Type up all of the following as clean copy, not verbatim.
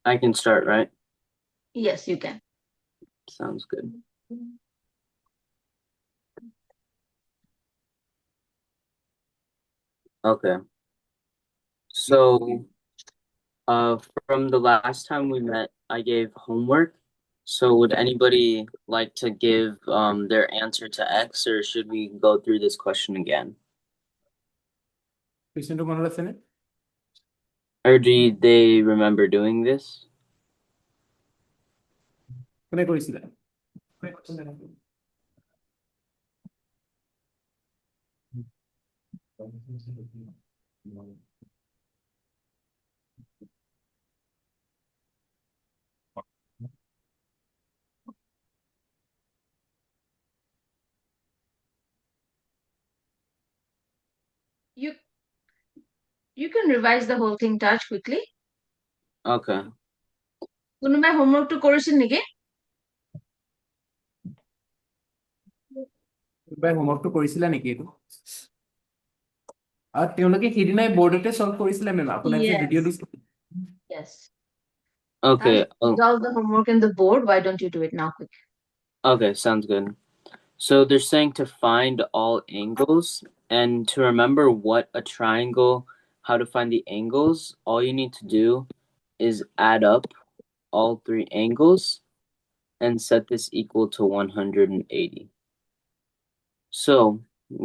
I can start, right? Yes, you can. Sounds good. Okay. So, from the last time we met, I gave homework. So, would anybody like to give their answer to X, or should we go through this question again? Question মনত আছেনে? Or do they remember doing this? কোনে কৰিছিলে? কোনে question জানে? You you can revise the whole thing touch quickly. Okay. কোনোবাই হোমৱৰ্কটো কৰিছিল নেকি? কোনোবাই হোমৱৰ্কটো কৰিছিলে নেকি এইটো? আৰু তেওঁলোকে সেইদিনাই বৰ্ডতে সলভ কৰিছিলে মেম আপোনাক যে ভিডিঅ' Yes. দিছিল। Yes. Okay. Resolve the homework in the board. Why don't you do it now quick? Okay, sounds good. So they're saying to find all angles, and to remember what a triangle, how to find the angles, all you need to do is add up all three angles and set this equal to 180. So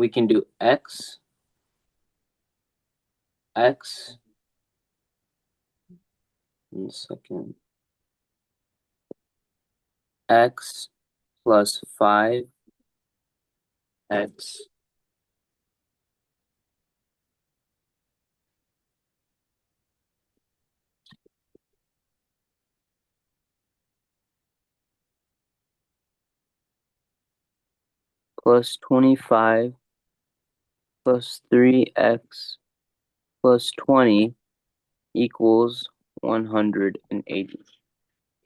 we can do x, in a second, x plus 5x plus 25 plus 3x plus 20 equals 180.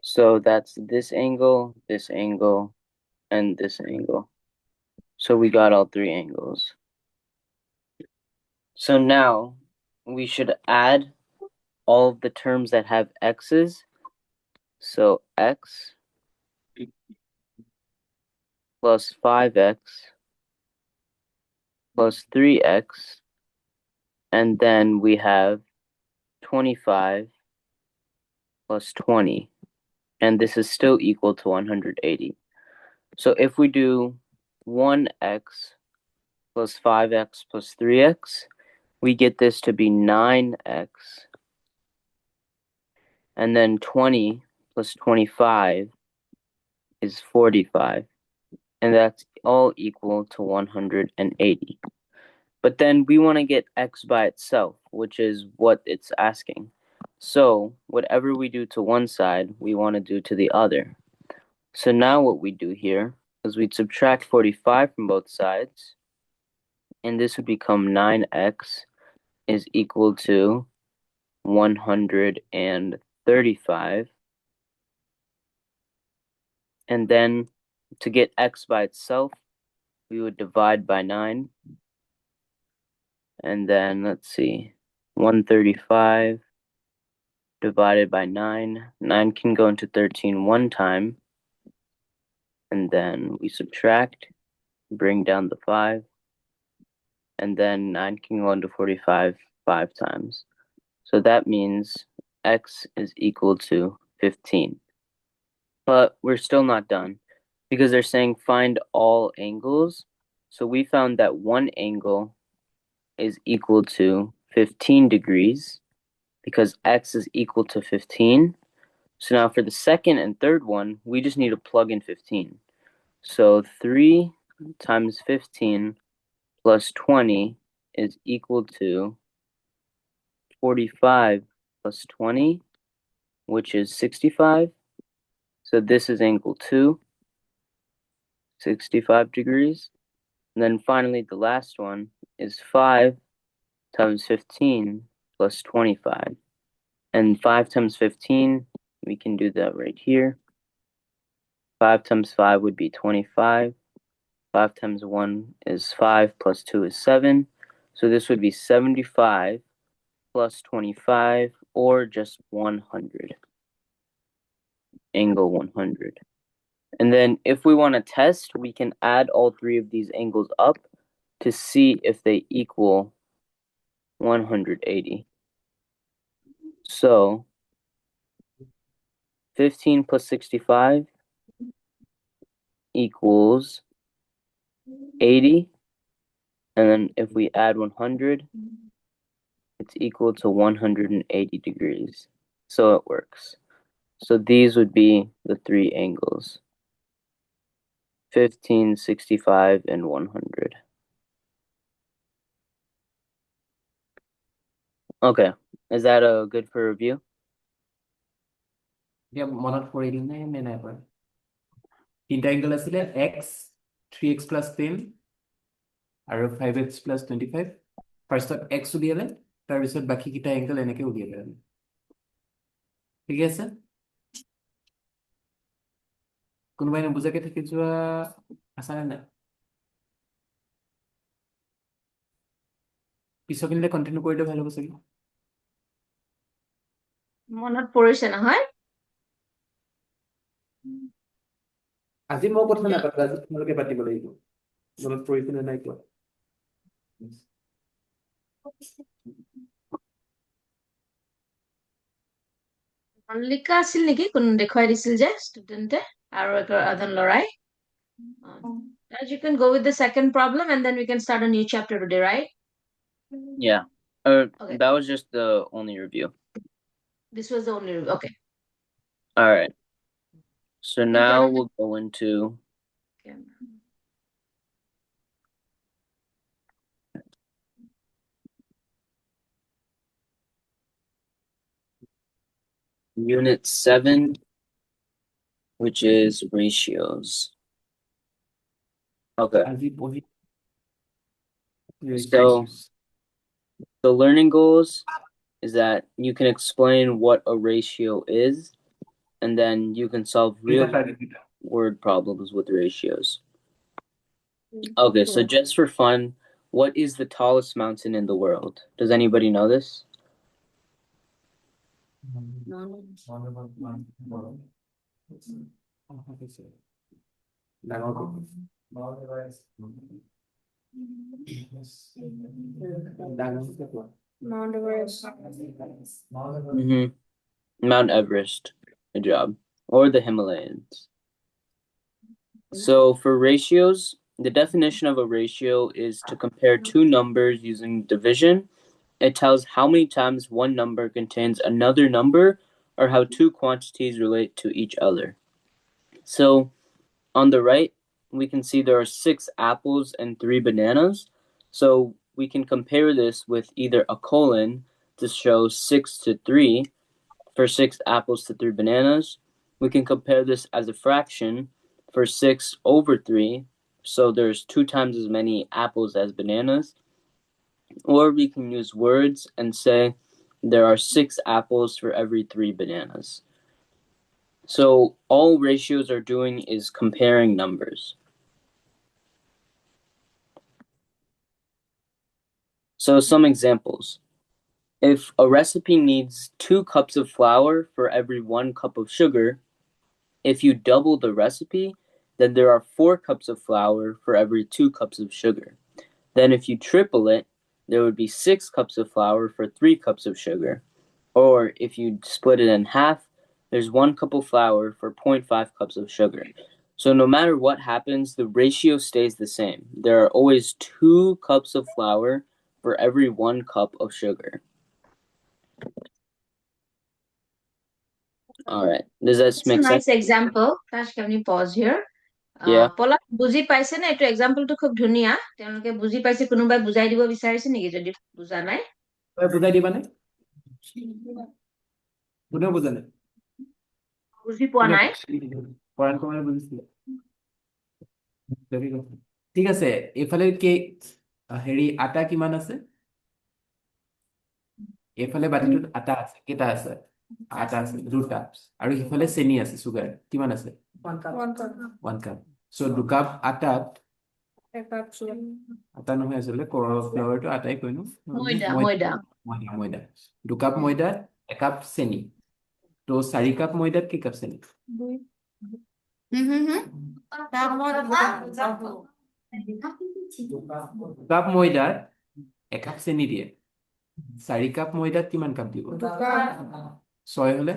So that's this angle, and this angle. So we got all three angles. So now we should add all of the terms that have x's. So x plus 5x plus 3x, and then we have 25 plus 20, and this is still equal to 180. So if we do 1x plus 5x plus 3x, we get this to be 9x, and then 20 plus 25 is 45, and that's all equal to 180. But then we want to get x by itself, which is what it's asking. So whatever we do to one side, we want to do to the other. So now what we do here is we'd subtract 45 from both sides, and this would become 9x is equal to 135. And then to get x by itself, we would divide by 9. And then let's see, 135 divided by 9. 9 can go into 13 one time. And then we subtract, bring down the 5. And then 9 can go into 45 5 times. So that means x is equal to 15. But we're still not done because they're saying find all angles. So we found that one angle is equal to 15 degrees because x is equal to 15. So now for the second and third one, we just need to plug in 15. So 3 times 15 plus 20 is equal to 45 plus 20, which is 65. So this is angle 2, 65 degrees. And then finally, the last one is 5 times 15 plus 25. And 5 times 15, we can do that right here. 5 times 5 would be 25. 5 times 1 is 5 plus 2 is 7. So this would be 75 plus 25, or just 100. angle 100. And then if we want to test, we can add all three of these angles up to see if they equal 180. So 15 plus 65 equals 80. And then if we add 100, it's equal to 180 degrees. So it works. So these would be the three angles: 15, 65, and 100. Okay, is that good for review? এতিয়া মনত পৰিল নে নাই পৰা তিনটা angle আছিলে x 3x plus 10 আৰু 5x plus 25 ফাৰ্ষ্টত x উলিয়ালে তাৰপিছত বাকী কিটা এংগল এনেকে উলিয়ালে ঠিক আছে কোনোবাই নুবুজাকে থাকি যোৱা আছানে নাই পিছৰখিনিলে কণ্টিনিউ কৰিলে ভাল হ'ব চাগে মনত পৰিছে নহয় আজি মই কথা নাপাতো আজি তোমালোকে পাতিব লাগিব মনত পৰিছে নে নাই কোৱা মল্লিকা আছিল নেকি কোন দেখুৱাই দিছিল যে ষ্টুডেণ্টে আৰু এজন লৰাই As you can go with the second problem and then we can start a new chapter today, right? Yeah. Okay. That was just the only review. This was the only review. Okay. All right. So now we'll go into Unit 7, which is ratios. Okay. So the learning goals is that you can explain what a ratio is, and then you can solve real word problems with ratios. Okay, so just for fun, what is the tallest mountain in the world? Does anybody know this? Mount Everest. Mount Everest. Good job. Or the Himalayas. So for ratios, the definition of a ratio is to compare two numbers using division. It tells how many times one number contains another number or how two quantities relate to each other. So on the right, we can see there are 6 apples and 3 bananas. So we can compare this with either a colon to show 6 to 3 for 6 apples to 3 bananas. We can compare this as a fraction for 6 over 3. So there's 2 times as many apples as bananas. Or we can use words and say there are 6 apples for every 3 bananas. So all ratios are doing is comparing numbers. So some examples. If a recipe needs 2 cups of flour for every 1 cup of sugar, if you double the recipe, then there are 4 cups of flour for every 2 cups of sugar. Then if you triple it, there would be 6 cups of flour for 3 cups of sugar. Or if you split it in half, there's 1 cup of flour for 0.5 cups of sugar. So no matter what happens, the ratio stays the same. There are always 2 cups of flour for every 1 cup of sugar. All right. Does that make sense? Nice example. Tash, can you pause here? Yeah. Palash বুজি পাইছে না এইটো এক্সাম্পলটো খুব ধুনীয়া তেওঁলোকে বুজি পাইছে কোনোবাই বুজাই দিব বিচাৰিছে নেকি যদি বুজা নাই বুজাই দিবানে কোনেও বুজা নাই বুজি পোৱা নাই পৰাণ কুমাৰে বুজিছিলে ঠিক আছে এইফালে কি হেৰি আটা কিমান আছে এইফালে বাটিটোত আটা আছে কেটা আছে আটা আছে দুটা আৰু ইফালে চেনি আছে সুগাৰ কিমান আছে 1 কাপ সো 2 কাপ আটাত 1 কাপ সুগাৰ আটা নহয় আসলে ফ্লাৱাৰটো আটাই কইনো ময়দা 2 কাপ ময়দা 1 কাপ চেনি তো 4 কাপ ময়দাত কি কাপ চেনি কাপ ময়দাত 1 কাপ চেনি দিয়ে 4 কাপ ময়দাত কিমান কাপ দিব 6 হলে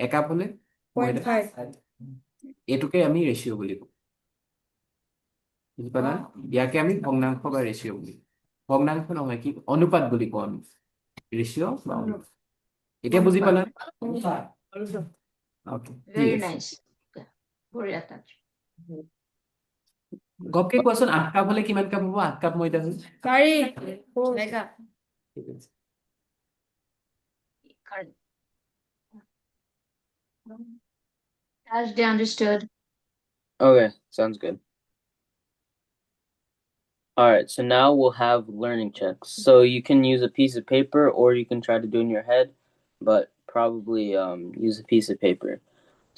1 কাপ হলে ময়দা 0.5 এটুকে আমি রেশিও বলি কওঁ বুজি পালা ইয়াকে আমি ভগ্নাংশ বা রেশিও বলি ভগ্নাংশ নহয় কি অনুপাত বুলি কওঁ আমি রেশিও বা অনুপাত এটা বুজি পালা ওকে Very nice. Okay. Boriya, Taj. গপকে কোৱাচোন 8 কাপ হলে কিমান কাপ হ'ব 8 কাপ ময়দা হলে Sorry. ঠিক আছে Correct. Taj, they understood. Okay, sounds good. All right, so now we'll have learning checks. So you can use a piece of paper or you can try to do it in your head, but probably use a piece of paper.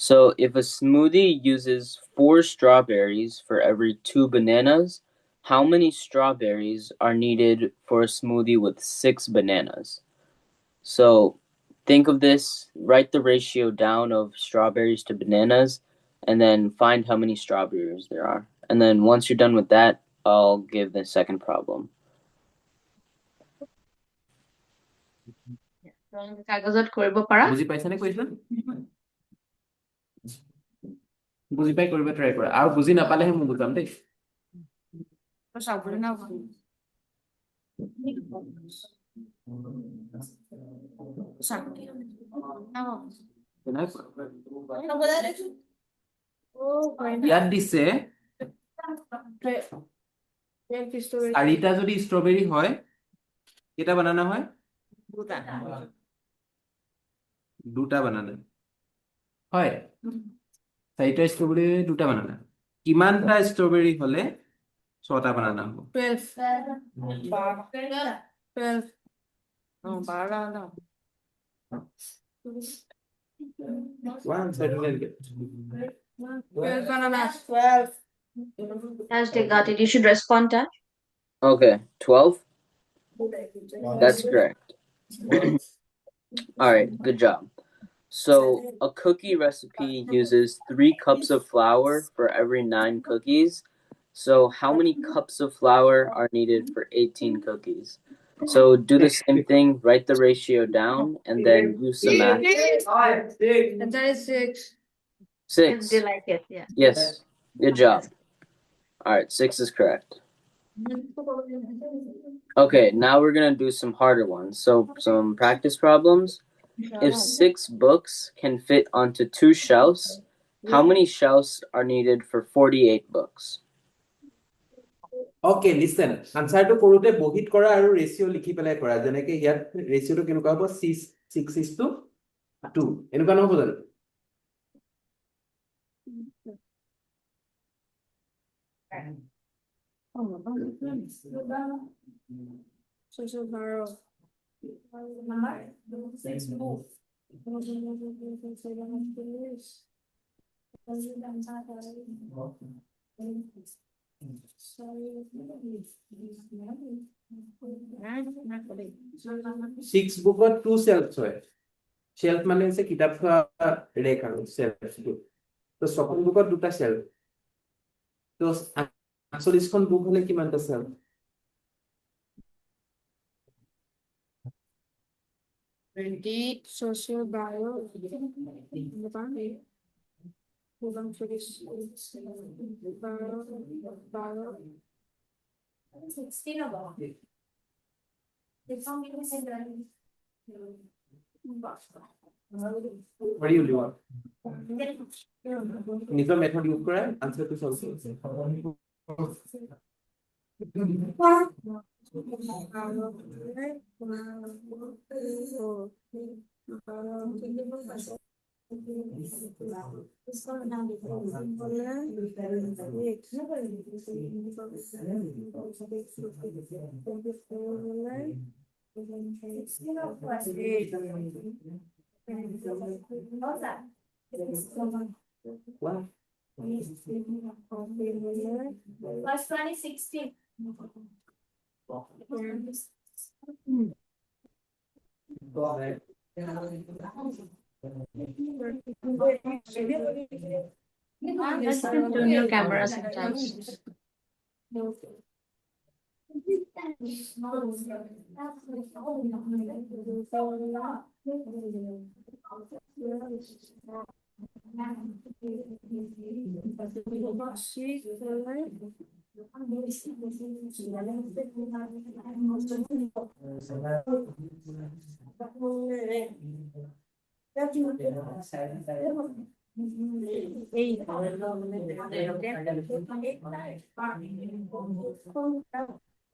So if a smoothie uses 4 strawberries for every 2 bananas, how many strawberries are needed for a smoothie with 6 bananas? So think of this, write the ratio down of strawberries to bananas, and then find how many strawberries there are. And then once you're done with that, I'll give the second problem. কাগজত কৰিব পাৰা বুজি পাইছানে question বুজি পাই কৰিব try কৰা আৰু বুজি নাপালেহে মই বুজাম দেই ইয়াত দিছে 4টা যদি ষ্ট্ৰবেৰী হয় কেইটা বানানা হয় দুটা বানানা হয় 4টা ষ্ট্ৰবেৰী দুটা বানানা কিমানটা ষ্ট্ৰবেৰী হলে 6টা বানানা হ'ব 12 bananas. 12. Taj, they got it. You should respond, Taj. Okay, 12? That's correct. All right, good job. So, a cookie recipe uses 3 cups of flour for every 9 cookies. So, how many cups of flour are needed for 18 cookies? So, do the same thing, write the ratio down, and then use some math. And that is 6. 6. If they like it, yeah. Yes, good job. All right, 6 is correct. Okay, now we're going to do some harder ones. So, some practice problems. If 6 books can fit onto 2 shelves, how many shelves are needed for 48 books? Okay, listen. আনসাৰটো কৰোতে বহিত কৰা আৰু ৰেশিও লিখি পেলাই কৰা যেনেকৈ ইয়াত ৰেশিওটো কেনেকুৱা হ'ব 6:2 এনেকুৱা নহব জানো So borrow. Six bookত 2 shelves হয় shelf মানে হৈছে কিতাপ থোৱা ৰেক আৰু shelf তো ছখন বুকত দুটা shelf তো 48খন বুক হলে কিমানটা shelf 20 social bio. What do you do? নিজৰ মেথড ইউজ কৰা আনসাৰটো solve Plus 2016. Let's turn your camera sometimes.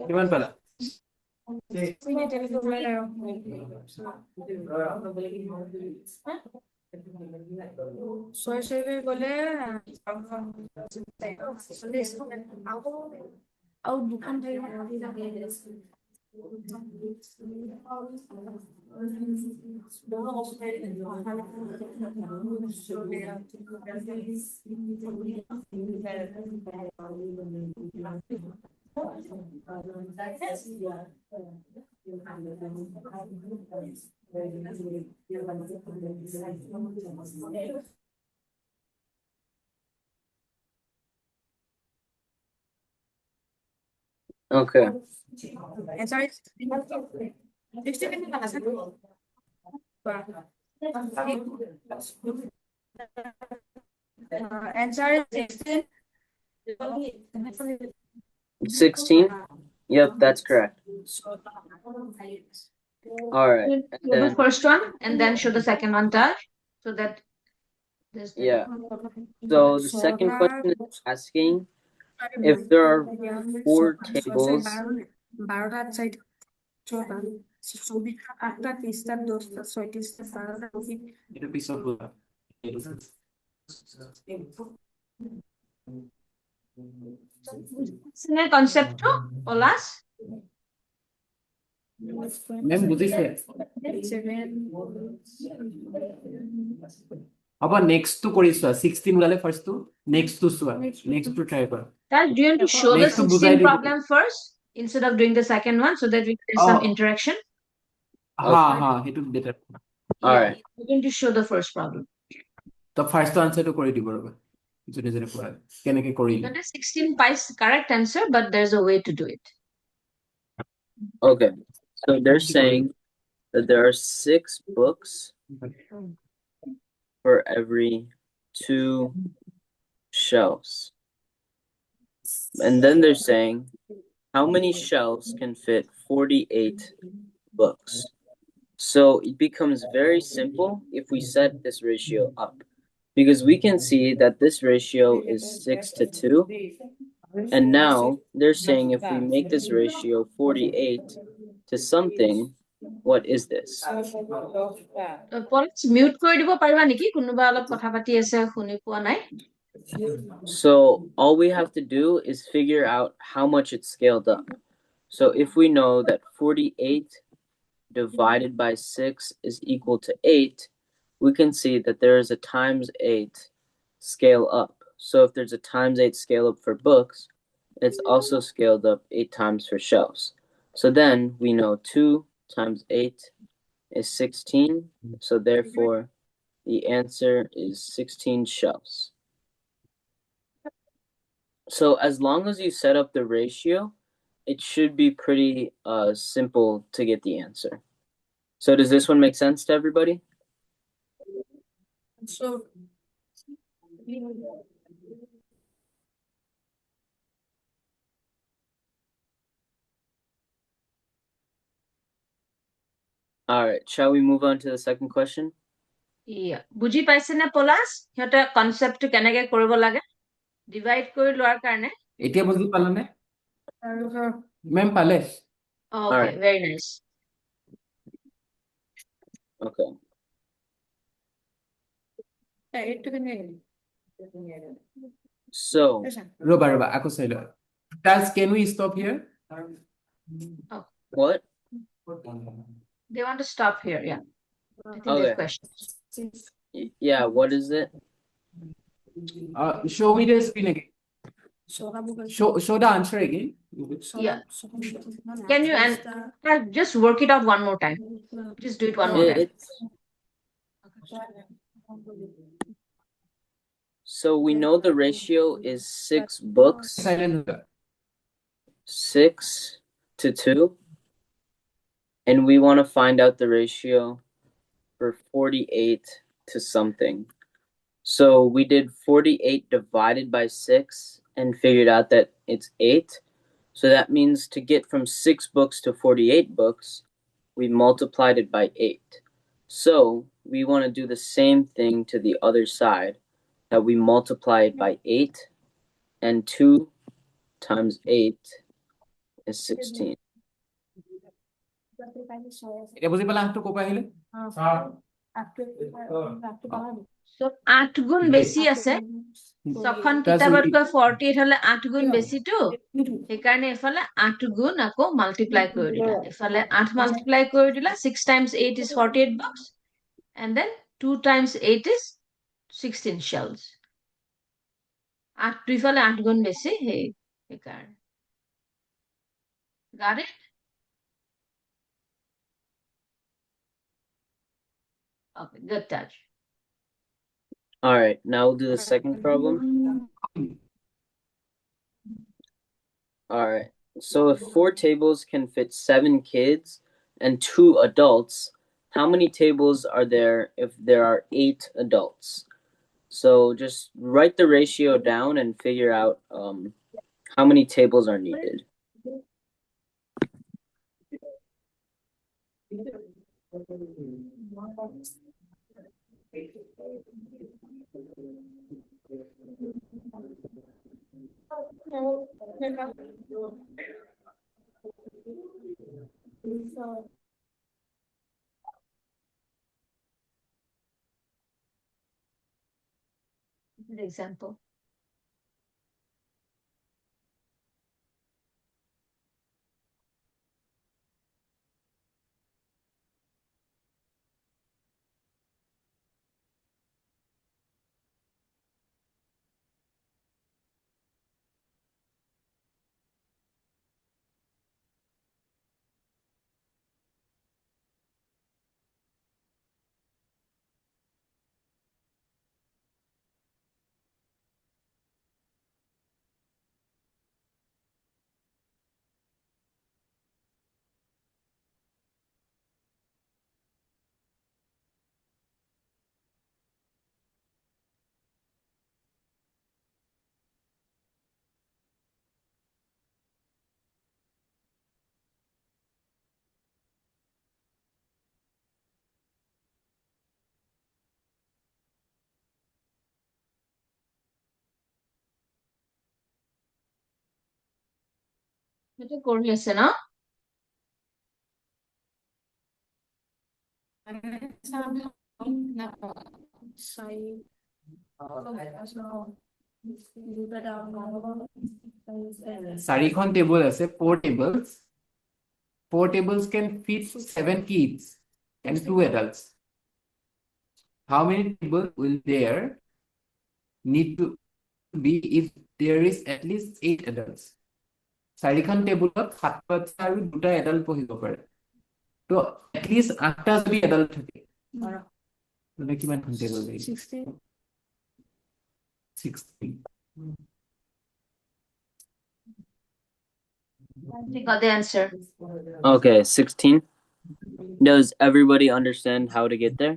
কিমান পালা? Okay. Answer is answer is 16. 16? Yep, that's correct. All right. And Show the then, first one and then show the second one, Taj, so that there's the yeah. So the second question is asking if there are 4 tables. এটা পিছত বলা। concept to Palash? মেম বুজিছে? আবার next two কৰি চোৱা 16 ওলালে first two next two চোৱা next to try কৰা। Taj, do you want to show the Next to 16 বুজাই দিব। problem first instead of doing the second one so that we get some Oh. interaction? হ্যাঁ হ্যাঁ সেইটো better. All right. We're going to show the first problem. তো first আনসারটো কৰি দিব ৰবা। জনে জনে পঢ়া কেনেকে কৰিলে। That is 16 pies correct answer, but there's a way to do it. Okay. So they're saying that there are 6 books for every 2 shelves. And then they're saying how many shelves can fit 48 books. So it becomes very simple if we set this ratio up, because we can see that this ratio is 6 to 2. And now they're saying if we make this ratio 48 to something, what is this? Palash, mute কৰি দিব পাৰিবা নেকি? কোনোবা অলপ কথা পাতি আছে শুনি পোৱা নাই। So all we have to do is figure out how much it's scaled up. So if we know that 48 divided by 6 is equal to 8, we can see that there is a times 8 scale up. So if there's a times 8 scale up for books, it's also scaled up 8 times for shelves. So then we know 2 times 8 is 16. So therefore, the answer is 16 shelves. So as long as you set up the ratio, it should be pretty simple to get the answer. So does this one make sense to everybody? So All right, shall we move on to the second question? Yeah. বুজি পাইছে নে Palash? সিহঁতে কনসেপ্টটো কেনেকে কৰিব লাগে? Divide কৰি লোৱাৰ কাৰণে। এতিয়া বুজি পালানে? মেম পালে? Okay, Alright. very nice. Okay. So ৰবা ৰবা আকৌ চাই লোৱা। Does can we stop here? what? They want to stop here, yeah. I think Okay. there's questions. Yeah, what is it? Show me the screen again. Show the answer again. Yeah. Can you just work it out one more time? Just do it one more time. So we know the ratio is 6 books, 6 to 2, and we want to find out the ratio for 48 to something. So we did 48 divided by 6 and figured out that it's 8. So that means to get from 6 books to 48 books, we multiplied it by 8. So we want to do the same thing to the other side, that we multiply it by 8, and 2 times 8 is 16. এটা বুঝি পেলা আঠটো Copa আহিলে So 8 গুণ বেছি আছে ছখন কিতাপতকৈ 48 হলে 8 গুণ বেছিটো সেইকাৰণে এফালে 8 গুণ আকৌ মাল্টিপ্লাই কৰি দিলা এফালে 8 মাল্টিপ্লাই কৰি দিলা 6 times 8 is 48 books and then 2 times 8 is 16 shells 8 দুইফালে 8 গুণ বেছি সেইকাৰণে got it okay good touch. All right, now we'll do the second problem. All right, so if 4 tables can fit 7 kids and 2 adults, how many tables are there if there are 8 adults? So just write the ratio down and figure out how many tables are needed. Good example. এটা কৰি আছে না চাৰিখন table আছে 4 tables 4 tables can fit 7 kids and 2 adults. How many tables will there need to be if there is at least 8 adults? চাৰিখন টেবুলত 7 বাচ্চা আৰু 2টা এডাল্ট বহিব পাৰে তো at least 8টা যদি এডাল্ট থাকে মানে কিমান টেবল লাগিব 16 I got the answer. Okay, 16. Does everybody understand how to get there?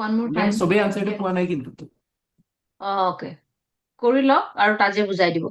One more time. সবে আনসারটা পোৱা নাই কিন্তু Okay কৰি লওক আৰু তাজে বুজাই দিব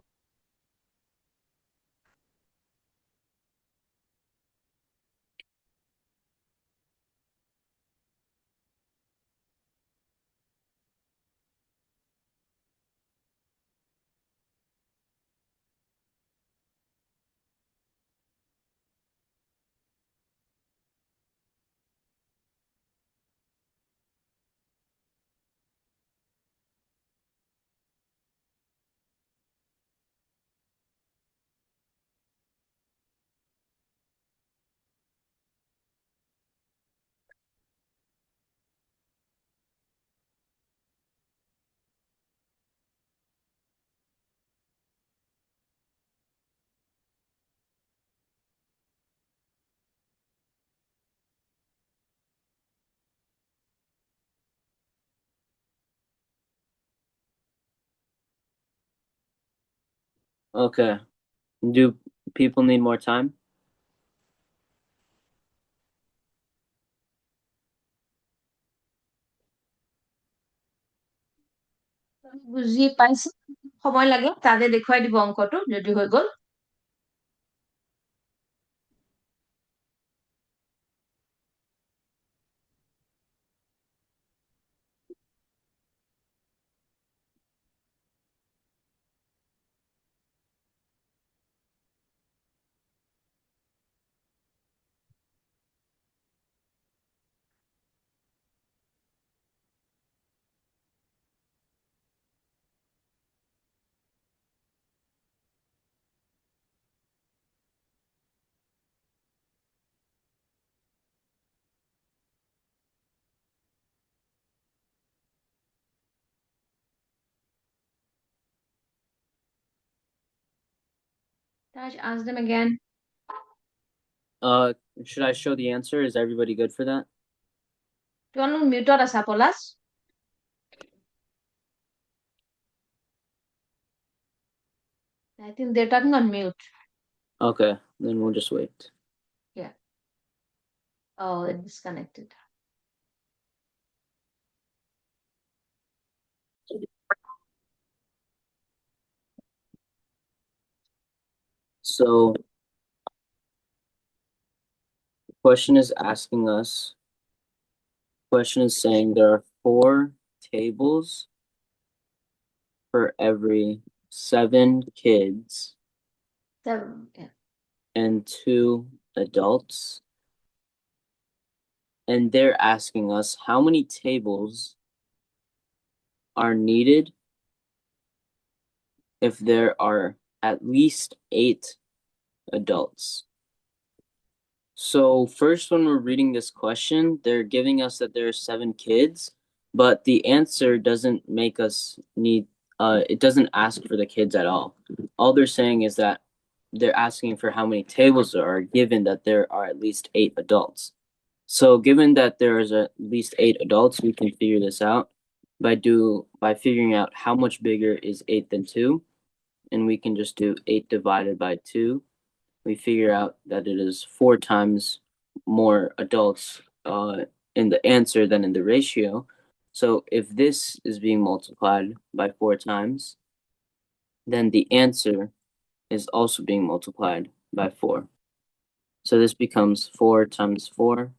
Okay. Do people need more time? বুজি পাইছে সময় লাগে তাতে দেখুৱাই দিব অংকটো যদি হৈ গ'ল Taj, ask them again. Should I show the answer? Is everybody good for that? তোমালোক মিউটত আছা পলাশ I think they're talking on mute. Okay, then we'll just wait. Yeah. Oh, it disconnected. So the question is asking us, question is saying there are 4 tables for every 7 kids 7, yeah. and 2 adults. And they're asking us how many tables are needed if there are at least 8 adults. So first, when we're reading this question, they're giving us that there are 7 kids, but the answer doesn't make us need, it doesn't ask for the kids at all. All they're saying is that they're asking for how many tables there are, given that there are at least 8 adults. So given that there is at least 8 adults, we can figure this out by figuring out how much bigger is 8 than 2, and we can just do 8 divided by 2. We figure out that it is 4 times more adults in the answer than in the ratio. So if this is being multiplied by 4 times, then the answer is also being multiplied by 4. So this becomes 4 times 4,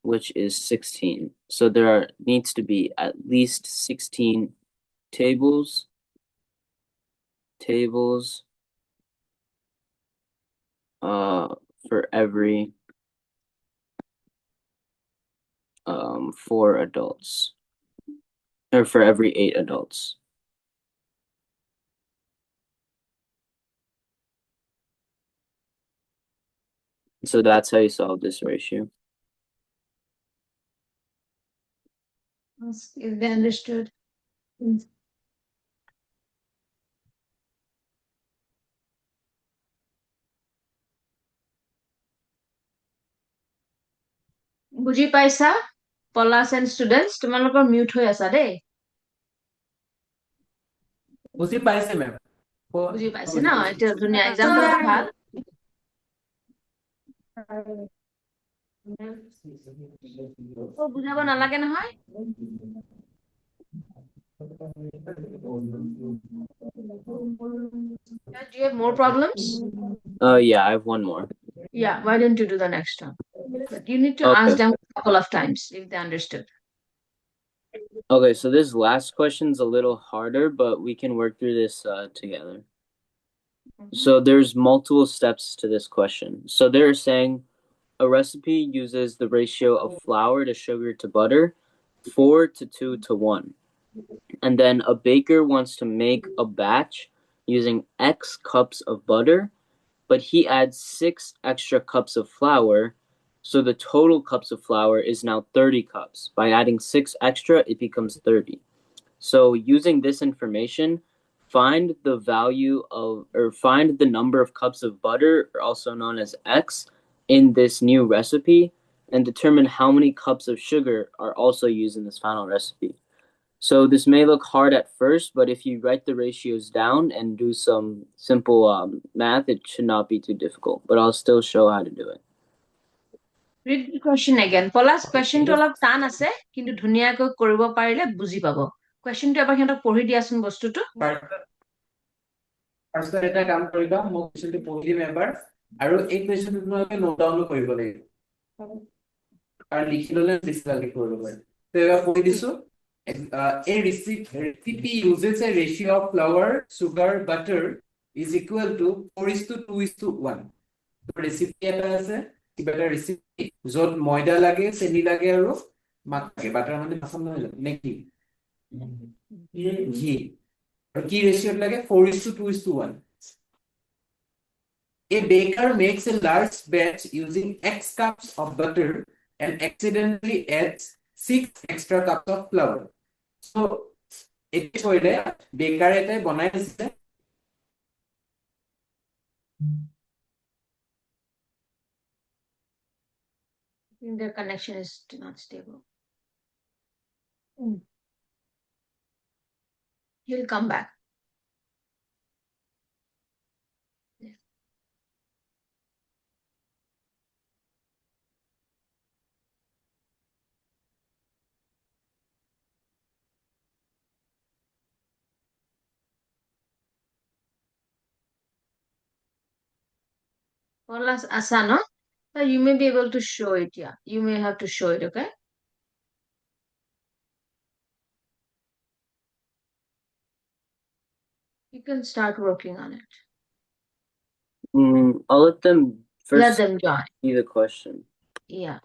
which is 16. So there needs to be at least 16 tables for every 4 adults, or for every 8 adults. So that's how you solve this ratio. If they understood. বুজি পাইছা পলাশ and students তোমালোকৰ mute হৈ আছা দেই বুজি পাইছে মেম বুজি পাইছে ন এটা ধুনীয়া এক্সাম্পল ভাল বুজাব নালাগে নহয় Do you have more problems? Yeah, I have one more. Yeah, why don't you do the next one? But you need to ask them a couple of times if they understood. Okay, so this last question's a little harder, but we can work through this together. So there's multiple steps to this question. So they're saying a recipe uses the ratio of flour to sugar to butter, 4 to 2 to 1. And then a baker wants to make a batch using X cups of butter, but he adds 6 extra cups of flour. So the total cups of flour is now 30 cups. By adding 6 extra, it becomes 30. So using this information, find the value of, or find the number of cups of butter, also known as X, in this new recipe, and determine how many cups of sugar are also used in this final recipe. So this may look hard at first, but if you write the ratios down and do some simple math, it should not be too difficult. But I'll still show how to do it. Read the question again. Palash, question to অলপ টান আছে কিন্তু ধুনীয়াকৈ কৰিব পাৰিলে বুজি পাব। Question টো এবাৰ সিহঁতক পঢ়ি দিয়াচোন বস্তুটো। ফাৰ্ষ্ট এটা কাম কৰিবা, মই কোৱেশ্চনটো পঢ়ি দিম এবাৰ আৰু এই কোৱেশ্চনটো তোমালোকে নোট ডাউন কৰিব লাগিব। আৰু লিখি ল'লে বেছি ভালকে কৰিব পাৰিম। তো এবাৰ পঢ়ি দিছো। A recipe uses a ratio of flour, sugar, butter is equal to 4:2:1. তো ৰেচিপি এটা আছে, কিবা এটা ৰেচিপি য'ত ময়দা লাগে, চেনি লাগে আৰু মাখ লাগে। বাটাৰ মানে মাখন নহয় নে কি? ঘি। আৰু কি ৰেচিঅ'ত লাগে? 4:2:1. A baker makes a large batch using X cups of butter and accidentally adds 6 extra cups of flour. So, it's for the baker etai banai dise. Their connection is not stable. He'll come back. Palash asa no? You may be able to show it, yeah. You may have to show it, okay? You can start working on it. I'll let them first Let them join. see the question. Yeah.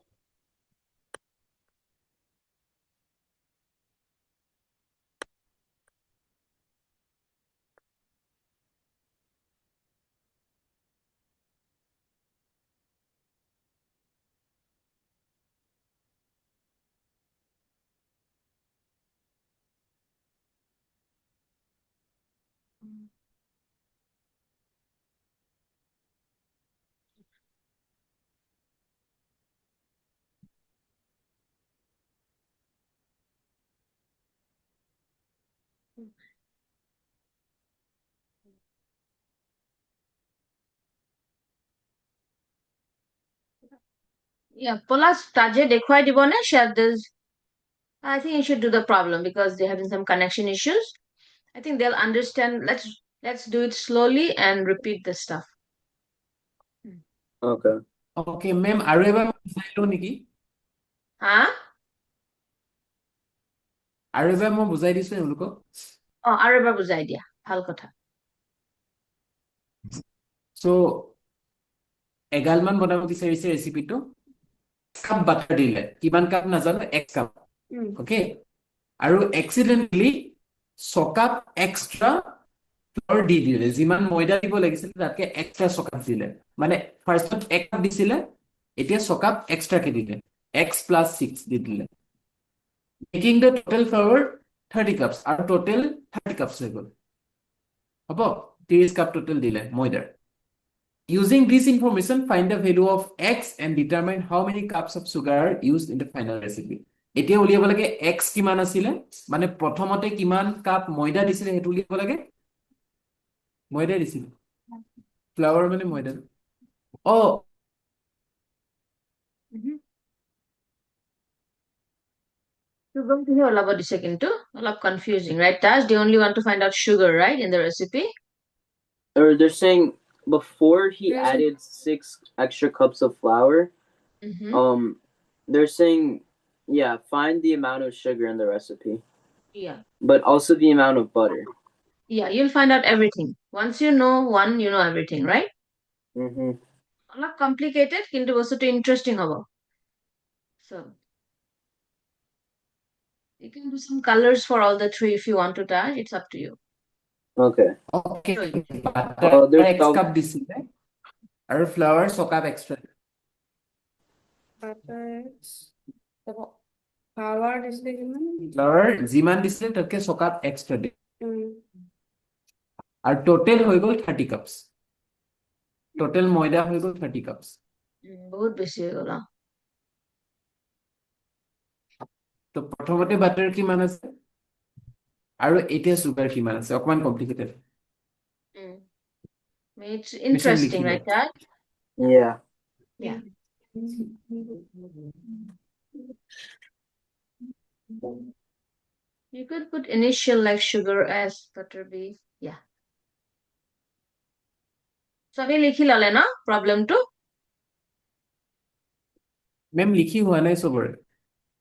Yeah, Palash, Taje dekhwai dibone share this. I think you should do the problem because they're having some connection issues. I think they'll understand. Let's do it slowly and repeat the stuff. Okay. Okay, ma'am, আৰু এবাৰ বুজাই লওঁ নেকি? Huh? আৰু এবাৰ মই বুজাই দিছো এওঁলোকক। আৰু এবাৰ বুজাই দিয়া। ভাল কথা। So, এগালমান বনাব বিচাৰিছে ৰেচিপিটো। কাপ বাটাৰ দিলে, কিমান কাপ নাজানো, 1 কাপ। ওকে, আৰু এক্সিডেন্টলি 6 কাপ এক্সট্ৰা ফ্ল'ৰ দি দিলে, যিমান ময়দা দিব লাগিছিল তাতকে এক্সট্ৰা 6 কাপ দিলে। মানে ফাৰ্ষ্টত 1 কাপ দিছিলে, এতিয়া 6 কাপ এক্সট্ৰাকে দিলে, x + 6 দি দিলে, making the total floor 30 cups, আৰু টোটেল 30 কাপছ হৈ গ'ল। হ'ব, 30 কাপ টোটেল দিলে ময়দাৰ। Using this information, find the value of x and determine how many cups of sugar are used in the final recipe. এতিয়া উলিয়াব লাগে x কিমান আছিলে, মানে প্ৰথমতে কিমান কাপ ময়দা দিছিলে হেতু উলিয়াব লাগে। ময়দা দিছিলে, ফ্লাৱাৰ মানে ময়দা। Sugar to here olab dise kintu olab confusing, right? Taj, they only want to find out sugar, right, in the recipe? Or they're saying before he added 6 extra cups of flour, they're saying, yeah, find the amount of sugar in the recipe. Yeah. But also the amount of butter. Yeah, you'll find out everything. Once you know one, you know everything, right? Olab complicated, kintu bostuto interesting hobo. So, you can do some colors for all the 3 if you want to, Taj. It's up to you. Okay. Okay. There's X cup দিছিলে আৰু flower 6 cup extra. Flower যিমান দিছিলে তাতকে 6 cup extra দি, আৰু টোটেল হৈ গ'ল 30 cups. টোটেল ময়দা হৈ গ'ল 30 cups. বহুত বেছি হৈ গ'ল। তো প্ৰথমতে বাটাৰ কিমান আছে? আৰু এতিয়া চুগাৰ কিমান আছে অকমান complicated It's interesting, right, Dad? Yeah. Yeah. You could put initial like sugar as butter B. Yeah. So we likhi lale na problem to? মেম লিখি হোৱা নাই চবৰে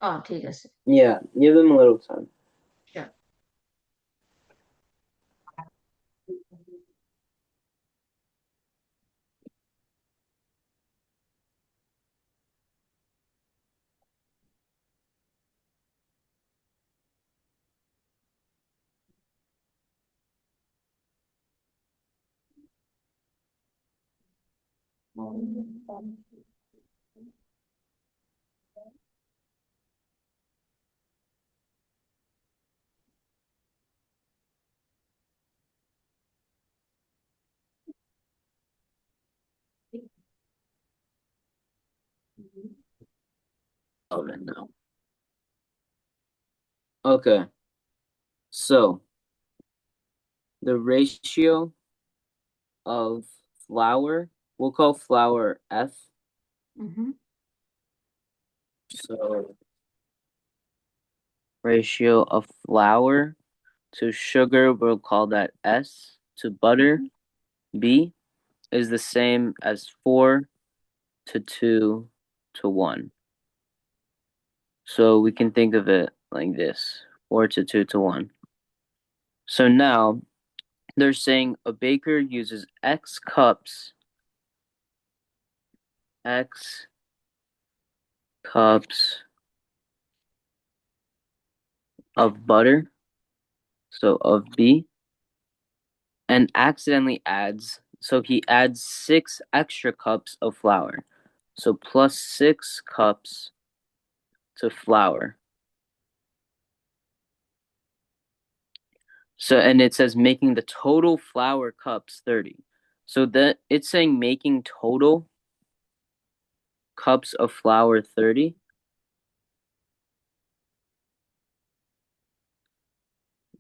Oh, ঠিক আছে. Yeah. Give them a little time. Sure. Oh, no. Okay. So the ratio of flour, we'll call flour F. So ratio of flour to sugar, we'll call that S. To butter, B, is the same as 4 to 2 to 1. So we can think of it like this, 4 to 2 to 1. So now they're saying a baker uses X cups of butter, so of B, and accidentally adds, so he adds 6 extra cups of flour. So plus 6 cups to flour. So, and it says making the total flour cups 30. So that it's saying making total cups of flour 30.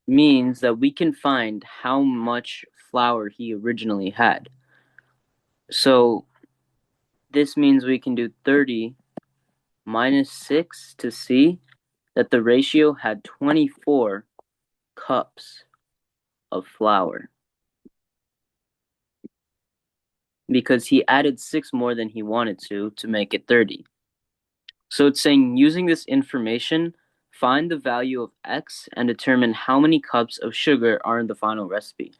Means that we can find how much flour he originally had. So this means we can do 30 minus 6 to see that the ratio had 24 cups of flour. Because he added 6 more than he wanted to make it 30. So it's saying using this information, find the value of X and determine how many cups of sugar are in the final recipe.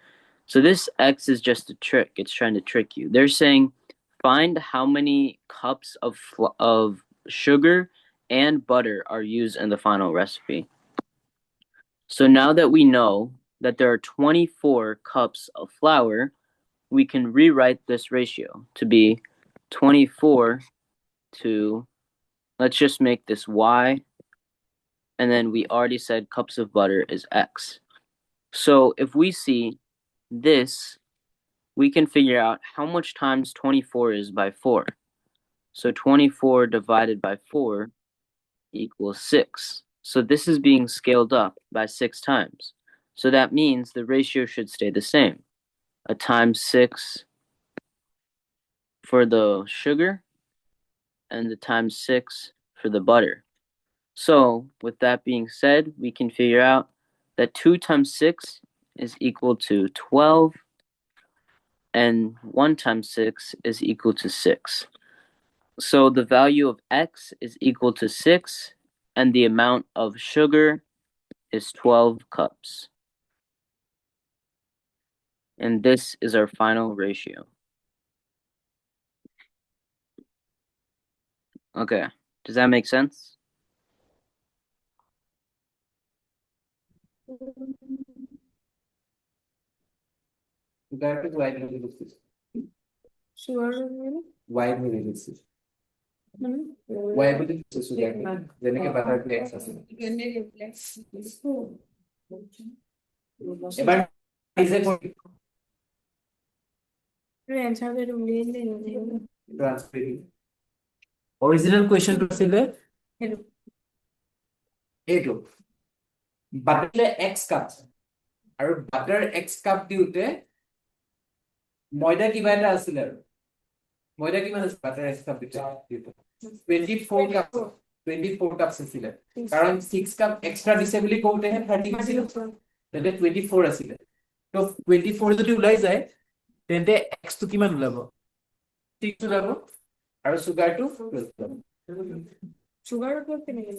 So this X is just a trick. It's trying to trick you. They're saying find how many cups of sugar and butter are used in the final recipe. So now that we know that there are 24 cups of flour, we can rewrite this ratio to be 24 to, let's just make this Y, and then we already said cups of butter is X. So if we see this, we can figure out how much times 24 is by 4. So 24 divided by 4 equals 6. So this is being scaled up by 6 times. So that means the ratio should stay the same. A times 6 for the sugar and the times 6 for the butter. So with that being said, we can figure out that 2 times 6 is equal to 12 and 1 times 6 is equal to 6. So the value of X is equal to 6 and the amount of sugar is 12 cups. And this is our final ratio. Okay, does that make sense? That is wide analysis. Sure. Wide analysis. Wide analysis sugar. যেনেকে butter to X আছে। এবার ইজে করি। Answer বের উলিয়ে দিন। Transferring. Original question to ছিলে Hello. এইটো butter x cups. আৰু butter x cup দিওঁতে ময়দা কিবা এটা আছিল আৰু ময়দা কিমান আছে butter x cup দিওঁতে 24 cup 24 cups আছিলে কাৰণ 6 cup extra দিছে বুলি কওঁতেহে 30 আছিল তেন্তে 24 আছিলে তো 24 যদি ওলাই যায় তেন্তে x টো কিমান ওলাব 6 ওলাব আৰু সুগাৰটো সুগাৰটো কেনেকৈ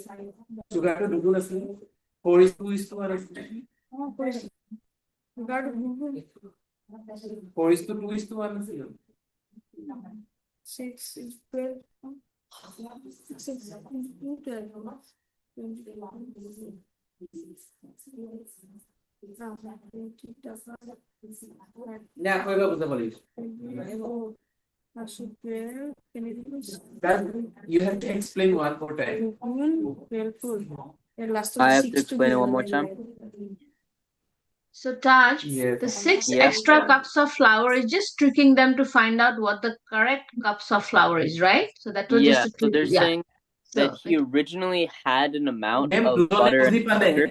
সুগাৰটো দুগুণ আছিল 4:2:1 আছিল সুগাৰটো 4:2:1 আছিল 6 is 12 6 না কইবা বুঝাব লাগিব you have to explain one more time I have to explain it one more time. So Taj, Yes. the 6 Yeah. extra cups of flour is just tricking them to find out what the correct cups of flour is, right? So that was Yeah, just a so trick. they're Yeah. saying that he originally had an amount Ma'am, of দুজনে butter বুজি and পালে sugar.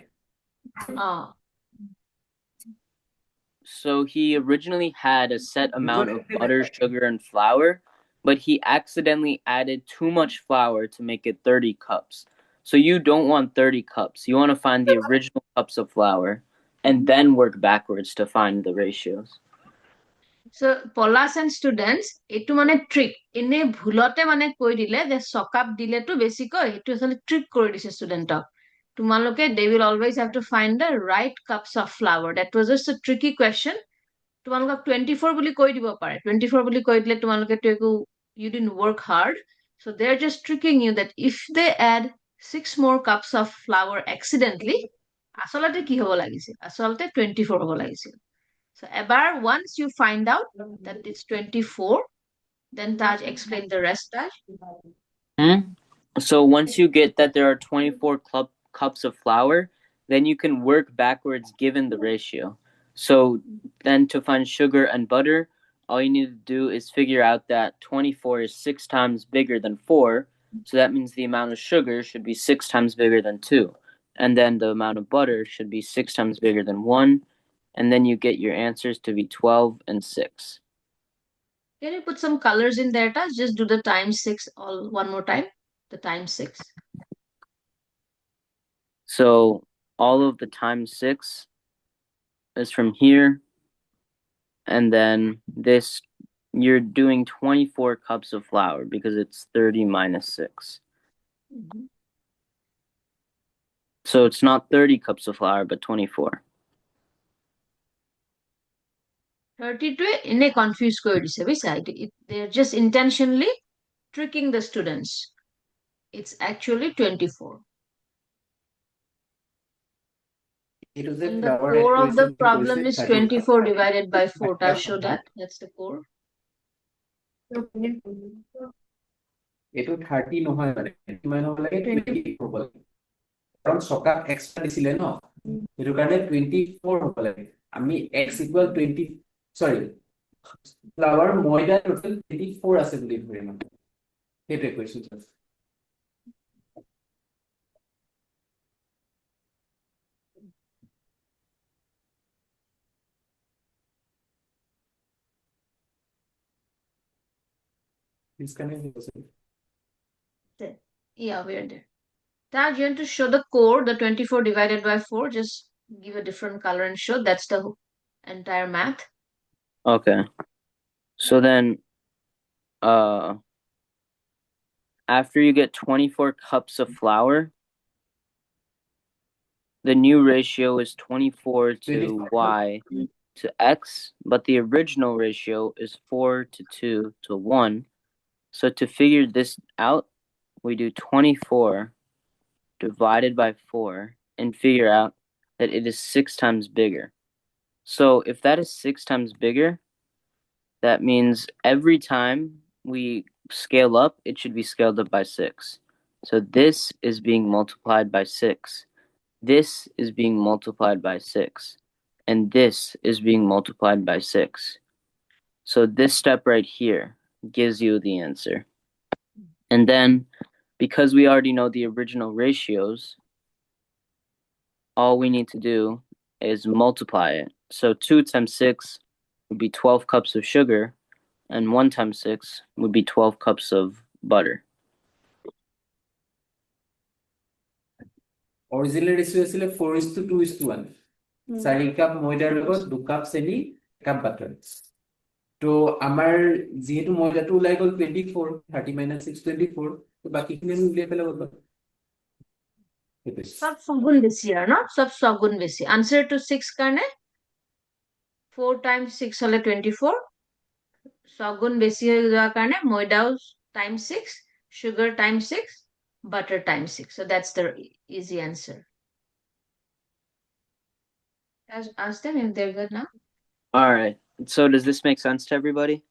Oh, So he originally had a set amount of butter, sugar, and flour, but he accidentally added too much flour to make it 30 cups. So you don't want 30 cups. You want to find the original cups of flour and then work backwards to find the ratios. so Palash and students, etu mane trick. Ine bhulote mane koi dile যে চকাপ দিলে তো বেছিকৈ এটো আসলে trick কৰি দিছে studentক. তোমালোকে they will always have to find the right cups of flour. That was just a tricky question. তোমালোকক 24 বুলি কৈ দিব পাৰে 24 বুলি কৈ দিলে তোমালোকে তো একো you didn't work hard, so they're just tricking you that if they add 6 more cups of flour accidentally আচলতে কি হ'ব লাগিছিল আচলতে 24 হ'ব লাগিছিল. So এবাৰ once you find out that it's 24, then Taj explain the rest, Taj. So once you get that there are 24 cups of flour, then you can work backwards given the ratio. So then to find sugar and butter, all you need to do is figure out that 24 is 6 times bigger than 4. So that means the amount of sugar should be 6 times bigger than 2. And then the amount of butter should be 6 times bigger than 1. And then you get your answers to be 12 and 6. Can you put some colors in there, Taj? Just do the times 6 all one more time. The times 6. So all of the times 6 is from here. And then this, you're doing 24 cups of flour because it's 30 minus 6. So it's not 30 cups of flour, but 24. 32 এনে confuse কৰি দিছে বুজিছা they're just intentionally tricking the students. It's actually 24. And the core of the problem is 24 divided by 4. I'll show that. That's the core. এটো 30 নহয় মানে কিমান হ'ব লাগে 20 হ'ব লাগে কাৰণ সকাপ এক্সট্ৰা দিছিলে ন এটো কাৰণে 24 হ'ব লাগে আমি x = 20 সৰি ফ্লাৱাৰ ময়দা টোটাল 24 আছে বুলি ধৰিম হেতে কোৱেশ্চন আছে Yeah, we're there. Now you want to show the core, the 24 divided by 4. Just give a different color and show that's the entire math. Okay. So then after you get 24 cups of flour, the new ratio is 24 to y to x, but the original ratio is 4 to 2 to 1. So to figure this out, we do 24 divided by 4 and figure out that it is 6 times bigger. So if that is 6 times bigger, that means every time we scale up, it should be scaled up by 6. So this is being multiplied by 6. This is being multiplied by 6. And this is being multiplied by 6. So this step right here gives you the answer. And then, because we already know the original ratios, all we need to do is multiply it. So 2 times 6 would be 12 cups of sugar, and 1 times 6 would be 12 cups of butter. Original ratio আছিলে 4:2:1 4 cup ময়দাৰ লগত 2 cup চেনি cup butter তো আমাৰ যেহেতু ময়দাটো ওলাই গল 24 30 - 6 24 তো বাকিখিনি আমি উলিয়াই পেলাব পাৰো সব ছগুণ বেছি আৰু ন সব ছগুণ বেছি আনসার টু 6 কাৰণে 4 times 6 হলে 24 ছগুণ বেছি হৈ যোৱাৰ কাৰণে ময়দাও times 6 sugar times 6 butter times 6 so that's the easy answer ask them if they're good now All right. So does this make sense to everybody?